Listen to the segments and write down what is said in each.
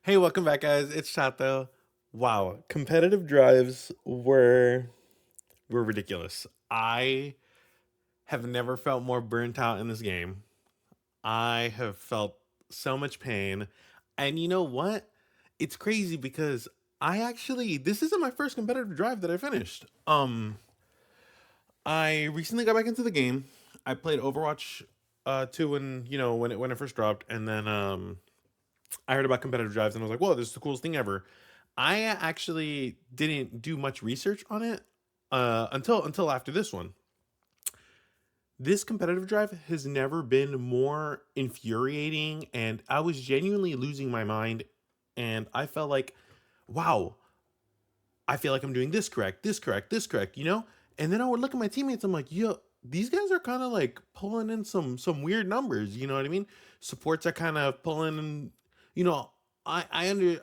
Hey, welcome back, guys. It's Chato. Wow, competitive drives were ridiculous. I have never felt more burnt out in this game. I have felt so much pain, and you know what? It's crazy because I actually this isn't my first competitive drive that I finished. I recently got back into the game. I played Overwatch 2 when when it first dropped, and then I heard about competitive drives and I was like, whoa, this is the coolest thing ever. I actually didn't do much research on it until after this one. This competitive drive has never been more infuriating, and I was genuinely losing my mind. And I felt like, wow, I feel like I'm doing this correct, this correct, this correct, And then I would look at my teammates. I'm like, yo, these guys are kind of like pulling in some weird numbers. You know what I mean? Supports are kind of pulling, you know. I under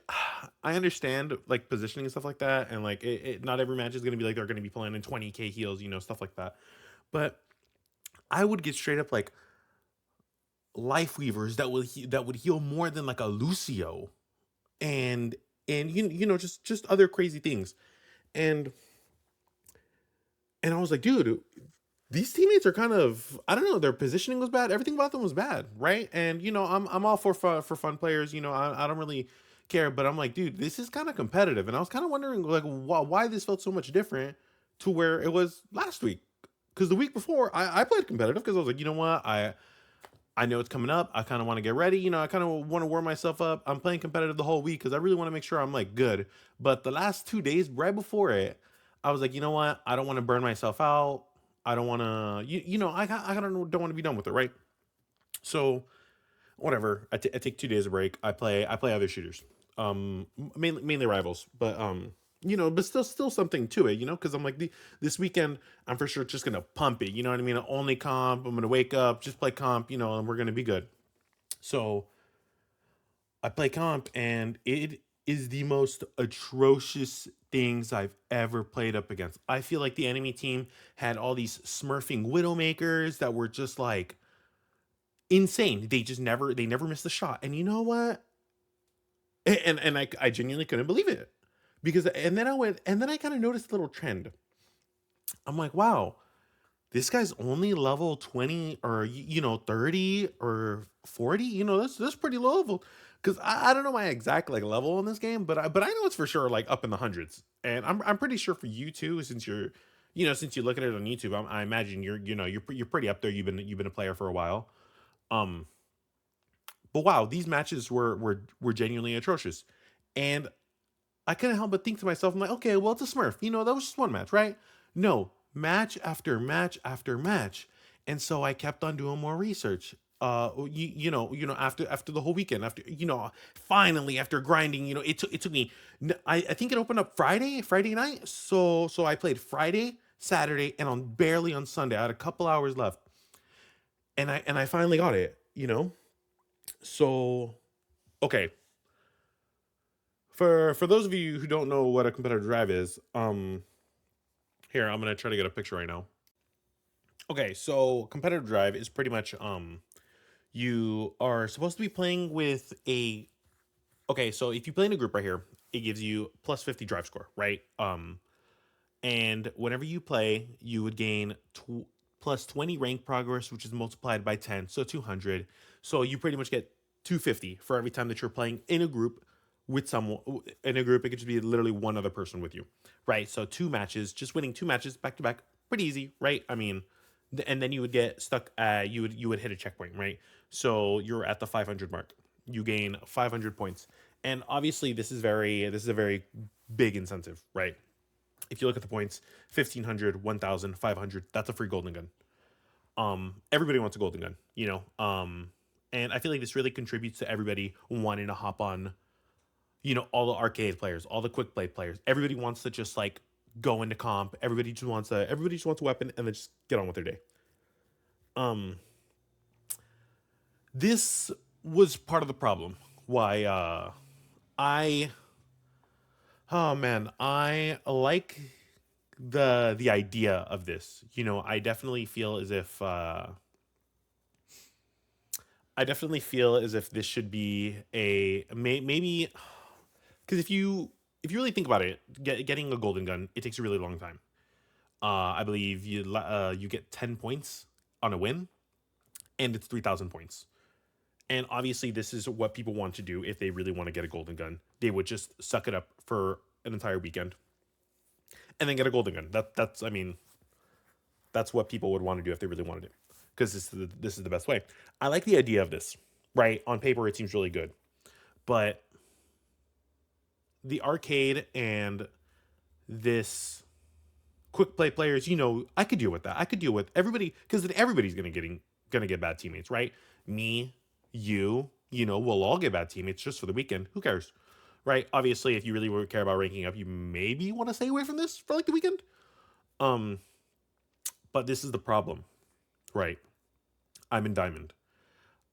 I understand like positioning and stuff like that, and like not every match is gonna be like they're gonna be pulling in 20k heals, stuff like that. But I would get straight up like life weavers that would heal more than like a Lucio, and just other crazy things, and I was like, dude, these teammates are kind of, I don't know, their positioning was bad. Everything about them was bad, right? And I'm all for fun players. I don't really care, but I'm like, dude, this is kind of competitive, and I was kind of wondering like why this felt so much different to where it was last week. Because the week before, I played competitive because I was like, you know what, I know it's coming up. I kind of want to get ready. I kind of want to warm myself up. I'm playing competitive the whole week because I really want to make sure I'm like good. But the last 2 days, right before it, I was like, you know what? I don't want to burn myself out. I don't want to, I don't want to be done with it, right? So whatever. I take 2 days of break. I play other shooters, mainly rivals, but but still something to it, because I'm like this weekend I'm for sure just gonna pump it. You know what I mean? Only comp. I'm gonna wake up, just play comp, and we're gonna be good. So I play comp, and it is the most atrocious things I've ever played up against. I feel like the enemy team had all these smurfing widowmakers that were just like insane. They never missed a shot. And you know what? And I genuinely couldn't believe it. Because and then I went and then I kind of noticed a little trend. I'm like, wow, this guy's only level 20 or 30 or 40. That's pretty low level. Cause I don't know my exact like level in this game, but I know it's for sure like up in the hundreds. And I'm pretty sure for you too, since since you look at it on YouTube, I imagine you're pretty up there. You've been a player for a while. Um, but wow, these matches were genuinely atrocious. And I couldn't help but think to myself, I'm like, okay, well, it's a Smurf. That was just one match, right? No, match after match after match. And so I kept on doing more research. After the whole weekend, after finally after grinding, it took me. I think it opened up Friday night. So I played Friday, Saturday, and on barely on Sunday. I had a couple hours left, and I finally got it. So okay, for those of you who don't know what a competitive drive is, here I'm gonna try to get a picture right now. Okay, so competitive drive is pretty much you are supposed to be playing with a, okay, so if you play in a group right here, it gives you plus 50 drive score, right? And whenever you play, you would gain plus 20 rank progress, which is multiplied by 10, so 200. So you pretty much get 250 for every time that you're playing in a group with someone. In a group, it could just be literally one other person with you, right? So two matches, just winning two matches back to back, pretty easy, right? I mean, and then you would get stuck. You would hit a checkpoint, right? So you're at the 500 mark. You gain 500 points, and obviously this is a very big incentive, right? If you look at the points, 1500, 1000, 500, that's a free golden gun. Everybody wants a golden gun, and I feel like this really contributes to everybody wanting to hop on, all the arcade players, all the quick play players. Everybody wants to just like go into comp. Everybody just wants a weapon and then just get on with their day. Um, this was part of the problem. Why I oh man, I like the idea of this. I definitely feel as if this should be maybe. Because if you really think about it, getting a golden gun, it takes a really long time. I believe you get 10 points on a win, and it's 3,000 points. And obviously, this is what people want to do if they really want to get a golden gun. They would just suck it up for an entire weekend and then get a golden gun. That's I mean that's what people would want to do if they really wanted it, because this is the best way. I like the idea of this. Right on paper, it seems really good, but the arcade and this quick play players, I could deal with that. I could deal with everybody, because then everybody's gonna get bad teammates, right? Me, we'll all get bad teammates just for the weekend. Who cares, right? Obviously, if you really care about ranking up, you maybe want to stay away from this for like the weekend. Um, but this is the problem, right? I'm in diamond.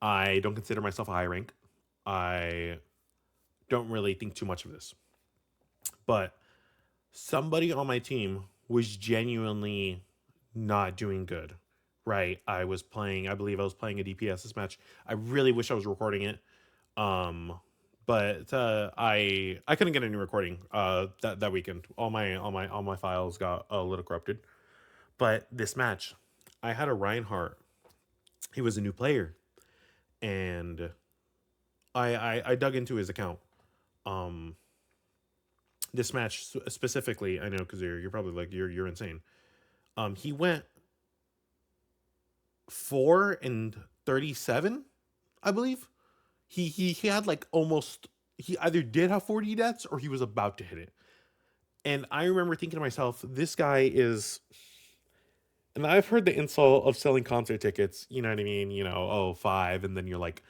I don't consider myself a high rank. I don't really think too much of this, but somebody on my team was genuinely not doing good. Right, I believe I was playing a DPS this match. I really wish I was recording it. Um, but I couldn't get any recording that weekend. All my files got a little corrupted. But this match, I had a Reinhardt. He was a new player, and I dug into his account. Um, this match specifically, I know, because you're probably like you're insane. He went 4-37, I believe. He had like almost, he either did have 40 deaths or he was about to hit it. And I remember thinking to myself, this guy is, and I've heard the insult of selling concert tickets, you know what I mean? Oh, 5, and then you're like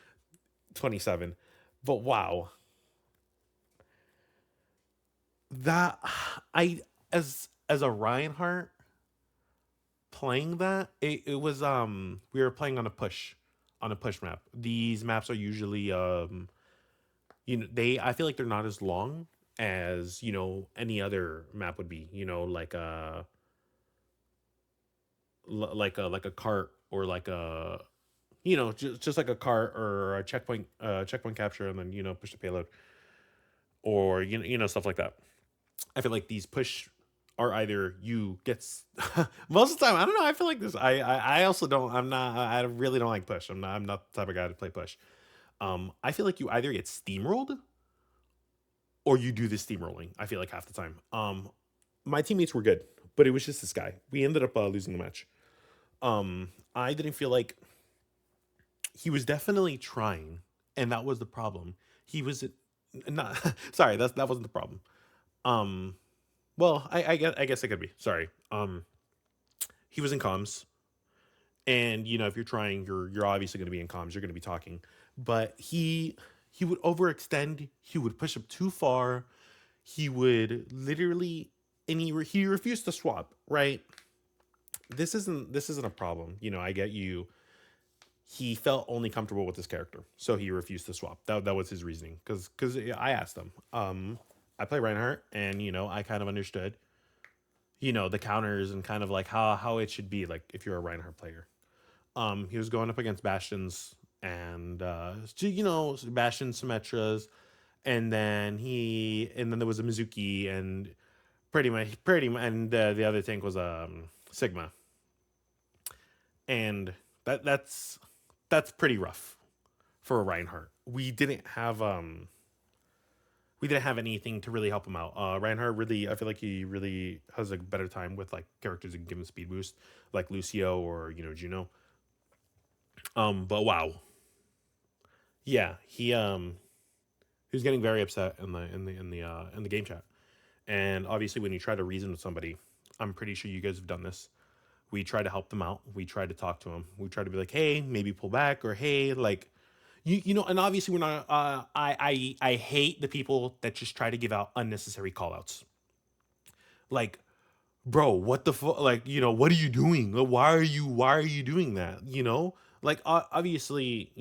27. But wow, that I as a Reinhardt playing that, it was we were playing on a push map. These maps are usually they, I feel like they're not as long as any other map would be, like like a cart, or like a, just like a cart or a checkpoint capture, and then push the payload, or stuff like that. I feel like these push are either you get most of the time. I don't know. I feel like this. I also don't. I'm not. I really don't like push. I'm not the type of guy to play push. I feel like you either get steamrolled or you do the steamrolling. I feel like half the time. My teammates were good, but it was just this guy. We ended up losing the match. I didn't feel like he was definitely trying, and that was the problem. He was not. Sorry, that wasn't the problem. Um, well, I guess it could be. Sorry. He was in comms, and if you're trying, you're obviously going to be in comms. You're going to be talking, but he would overextend. He would push up too far. He would literally, and he refused to swap. Right. This isn't a problem. I get you. He felt only comfortable with this character, so he refused to swap. That was his reasoning. Because I asked him. I play Reinhardt, and I kind of understood, the counters, and kind of like how it should be like if you're a Reinhardt player. He was going up against Bastions, and Bastion Symmetras, and then there was a Mizuki, and pretty much, and the other tank was Sigma, and that's pretty rough for a Reinhardt. We didn't have anything to really help him out. Reinhardt really, I feel like he really has a better time with like characters that can give him speed boost, like Lucio or Juno. But wow, yeah, he was getting very upset in the game chat, and obviously when you try to reason with somebody, I'm pretty sure you guys have done this. We try to help them out. We try to talk to them. We try to be like, hey, maybe pull back, or hey, like, and obviously we're not. I hate the people that just try to give out unnecessary call outs. Like, bro, what the fuck? Like, what are you doing? Like, why are you doing that? Like, obviously,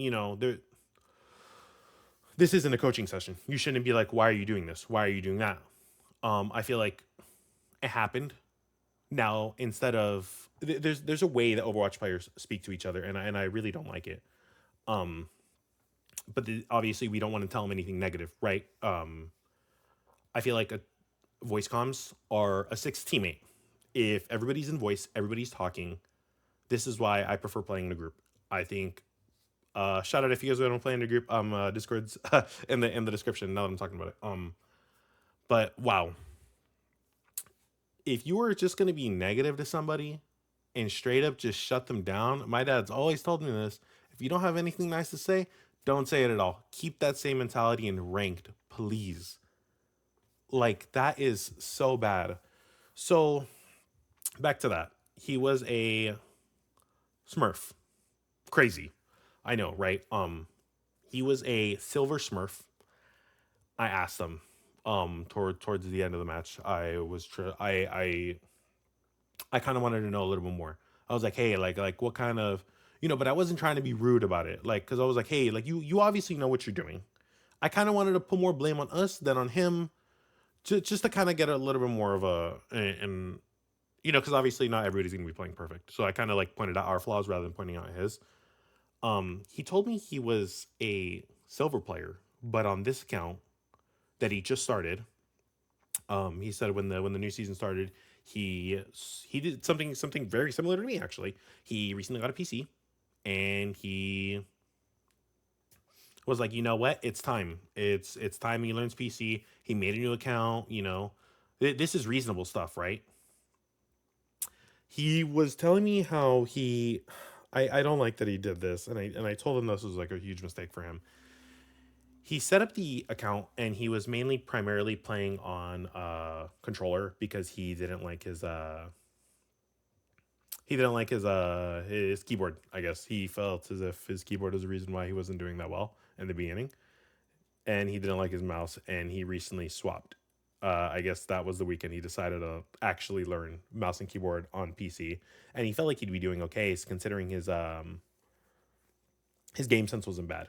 this isn't a coaching session. You shouldn't be like, why are you doing this? Why are you doing that? I feel like it happened. Now, instead of there's a way that Overwatch players speak to each other, and I really don't like it. Um, but obviously we don't want to tell them anything negative, right? I feel like voice comms are a sixth teammate. If everybody's in voice, everybody's talking. This is why I prefer playing in a group. I think shout out if you guys want to play in a group. Discord's in the description. Now that I'm talking about it. But wow, if you are just gonna be negative to somebody and straight up just shut them down, my dad's always told me this. If you don't have anything nice to say, don't say it at all. Keep that same mentality in ranked, please. Like that is so bad. So back to that. He was a Smurf. Crazy. I know, right? He was a silver Smurf. I asked him towards the end of the match. I kind of wanted to know a little bit more. I was like, "Hey, like what kind of, but I wasn't trying to be rude about it. Like cuz I was like, "Hey, like you obviously know what you're doing." I kind of wanted to put more blame on us than on him, just to kind of get a little bit more of and cuz obviously not everybody's going to be playing perfect. So I kind of like pointed out our flaws rather than pointing out his. He told me he was a silver player, but on this account that he just started, he said when the new season started, he he did something very similar to me actually. He recently got a PC, and he was like, you know what, it's time. It's time he learns PC. He made a new account. This is reasonable stuff, right? He was telling me how I don't like that he did this, and I told him this was like a huge mistake for him. He set up the account and he was mainly primarily playing on controller because he didn't like his keyboard. I guess he felt as if his keyboard was the reason why he wasn't doing that well in the beginning, and he didn't like his mouse, and he recently swapped. I guess that was the weekend he decided to actually learn mouse and keyboard on PC, and he felt like he'd be doing okay considering his game sense wasn't bad.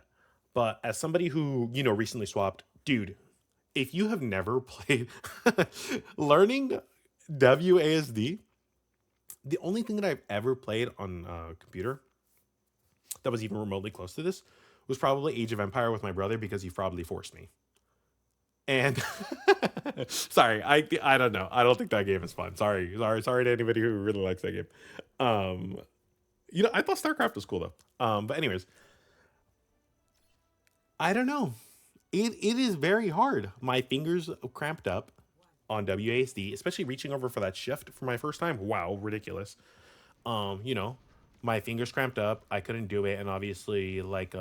But as somebody who, recently swapped, dude, if you have never played learning WASD, the only thing that I've ever played on a computer that was even remotely close to this was probably Age of Empire with my brother because he probably forced me. And sorry, I don't know. I don't think that game is fun. Sorry to anybody who really likes that game. Um, I thought StarCraft was cool though. But anyways, I don't know. It is very hard. My fingers cramped up on WASD, especially reaching over for that shift for my first time. Wow, ridiculous. Um, you know, my fingers cramped up. I couldn't do it, and obviously, like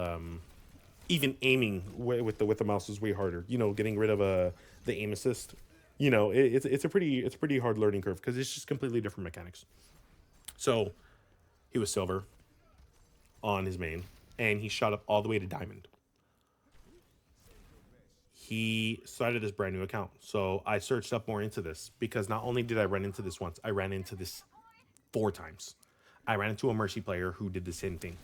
even aiming with the mouse is way harder. Getting rid of the aim assist. It's a pretty hard learning curve because it's just completely different mechanics. So he was silver on his main, and he shot up all the way to diamond. He started this brand new account. So I searched up more into this because not only did I run into this once, I ran into this four times. I ran into a Mercy player who did the same thing.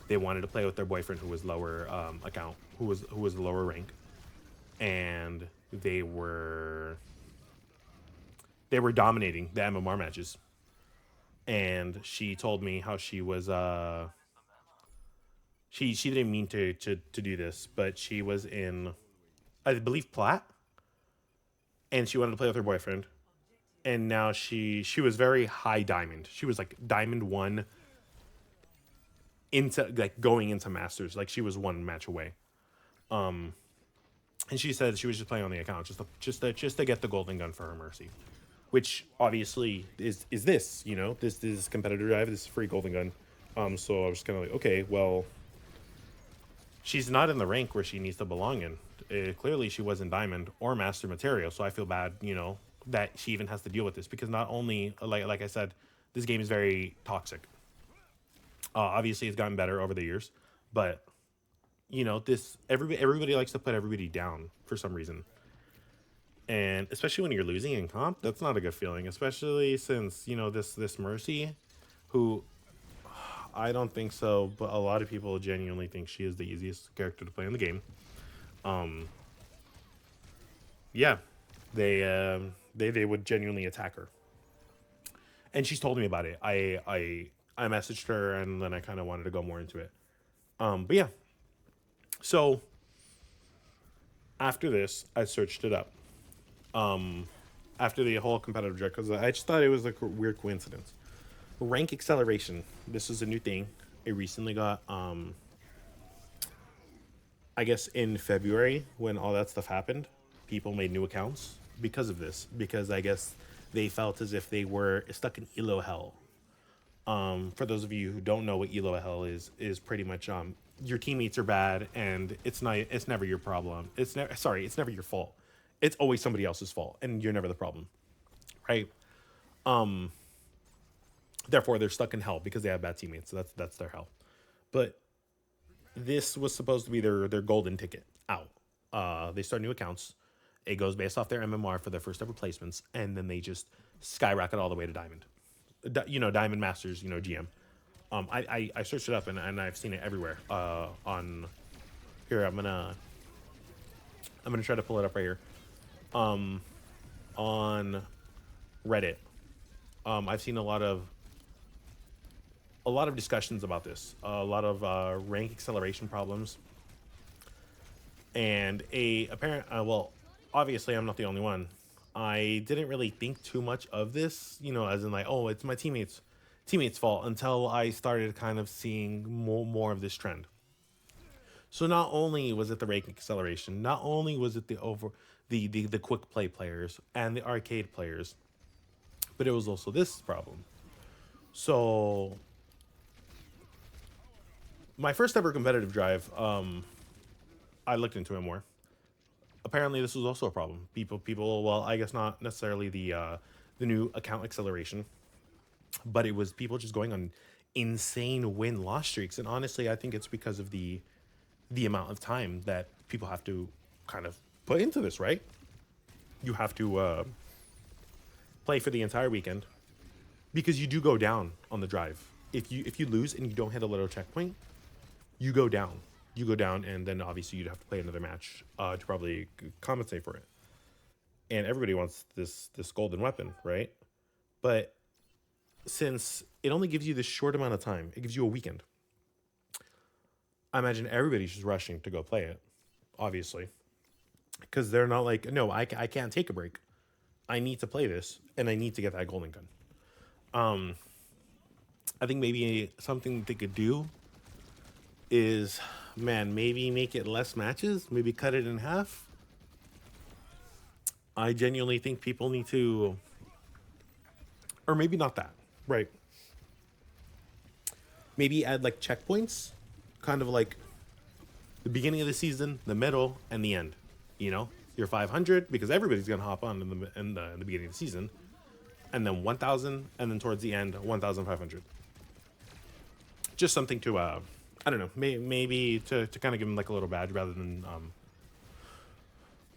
They wanted to play with their boyfriend who was lower account, who was the lower rank, and they were dominating the MMR matches. And she told me how she didn't mean to do this, but she was in, I believe, plat, and she wanted to play with her boyfriend, and now she was very high diamond. She was like diamond one into like going into masters. Like she was one match away. And she said she was just playing on the account just to get the golden gun for her Mercy, which obviously is this. This competitor drive, this free golden gun. So I was kind of like, okay, well, she's not in the rank where she needs to belong in. Clearly, she wasn't diamond or master material, so I feel bad, that she even has to deal with this because not only, like I said, this game is very toxic. Obviously, it's gotten better over the years, but this everybody likes to put everybody down for some reason, and especially when you're losing in comp, that's not a good feeling. Especially since this Mercy, who I don't think so, but a lot of people genuinely think she is the easiest character to play in the game. Um, yeah, they would genuinely attack her, and she's told me about it. I messaged her, and then I kind of wanted to go more into it. But yeah, so after this, I searched it up. after the whole competitive drive because I just thought it was like a weird coincidence. Rank acceleration. This is a new thing. It recently got I guess in February when all that stuff happened, people made new accounts because of this. Because I guess they felt as if they were stuck in elo hell. For those of you who don't know what elo hell is pretty much your teammates are bad and it's never your problem. It's never your fault. It's always somebody else's fault and you're never the problem, right? Therefore, they're stuck in hell because they have bad teammates. So that's their hell. But this was supposed to be their golden ticket out. They start new accounts. It goes based off their MMR for their first ever placements, and then they just skyrocket all the way to diamond. Diamond Masters. GM. I searched it up and I've seen it everywhere. On here, I'm gonna try to pull it up right here. On Reddit, I've seen a lot of discussions about this, a lot of rank acceleration problems, and a apparent. Well, obviously, I'm not the only one. I didn't really think too much of this, as in like, oh, it's my teammates' fault until I started kind of seeing more of this trend. So not only was it the rank acceleration, not only was it the quick play players and the arcade players, but it was also this problem. So my first ever competitive drive, I looked into it more. Apparently, this was also a problem. People. Well, I guess not necessarily the new account acceleration, but it was people just going on insane win loss streaks. And honestly, I think it's because of the amount of time that people have to kind of put into this. Right? You have to play for the entire weekend because you do go down on the drive. If you lose and you don't hit a little checkpoint, you go down. You go down, and then obviously you'd have to play another match to probably compensate for it. And everybody wants this golden weapon, right? But since it only gives you this short amount of time, it gives you a weekend. I imagine everybody's just rushing to go play it, obviously, because they're not like, no, I can't take a break. I need to play this, and I need to get that golden gun. I think maybe something they could do is, man, maybe make it less matches, maybe cut it in half. I genuinely think people need to, or maybe not that, right? Maybe add like checkpoints, kind of like the beginning of the season, the middle, and the end. You're 500 because everybody's gonna hop on in the beginning of the season, and then 1,000, and then towards the end 1,500. Just something to I don't know, maybe to kind of give them like a little badge rather than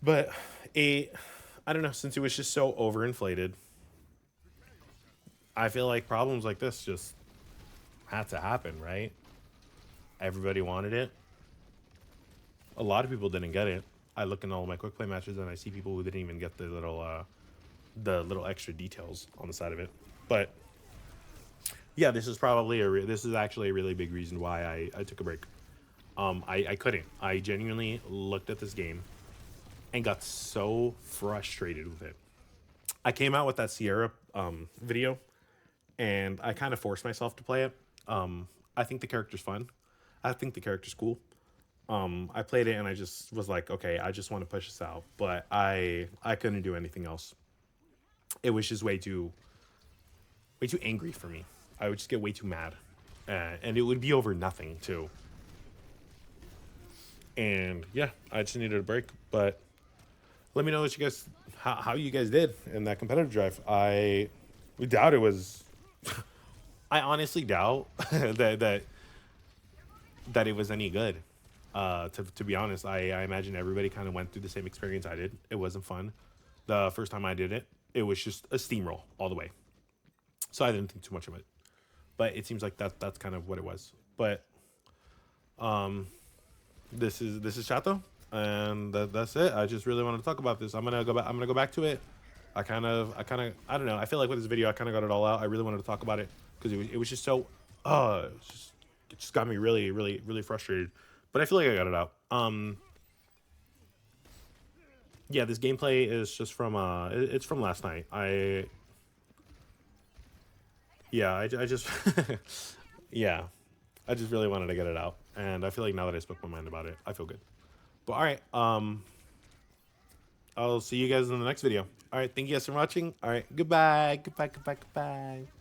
but I don't know, since it was just so overinflated, I feel like problems like this just had to happen, right? Everybody wanted it. A lot of people didn't get it. I look in all my quick play matches and I see people who didn't even get the little extra details on the side of it. But yeah, this is actually a really big reason why I took a break. I couldn't. I genuinely looked at this game and got so frustrated with it. I came out with that Sierra video, and I kind of forced myself to play it. I think the character's fun. I think the character's cool. I played it and I just was like, okay, I just want to push this out, but I couldn't do anything else. It was just way too angry for me. I would just get way too mad, and it would be over nothing too. And yeah, I just needed a break. But let me know what you guys, how you guys did in that competitive drive. I doubt it was. I honestly doubt that it was any good. To be honest, I imagine everybody kind of went through the same experience I did. It wasn't fun. The first time I did it, it was just a steamroll all the way. So I didn't think too much of it. But it seems like that's kind of what it was. But this is Chato, and that's it. I just really wanted to talk about this. I'm gonna go back. I'm gonna go back to it. I don't know. I feel like with this video, I kind of got it all out. I really wanted to talk about it because it was just so it just got me really, really, really frustrated. But I feel like I got it out. Yeah, this gameplay is just from it's from last night. Yeah, I just yeah, I just really wanted to get it out, and I feel like now that I spoke my mind about it, I feel good. But all right, I'll see you guys in the next video. All right, thank you guys for watching. All right, goodbye, goodbye, goodbye, goodbye.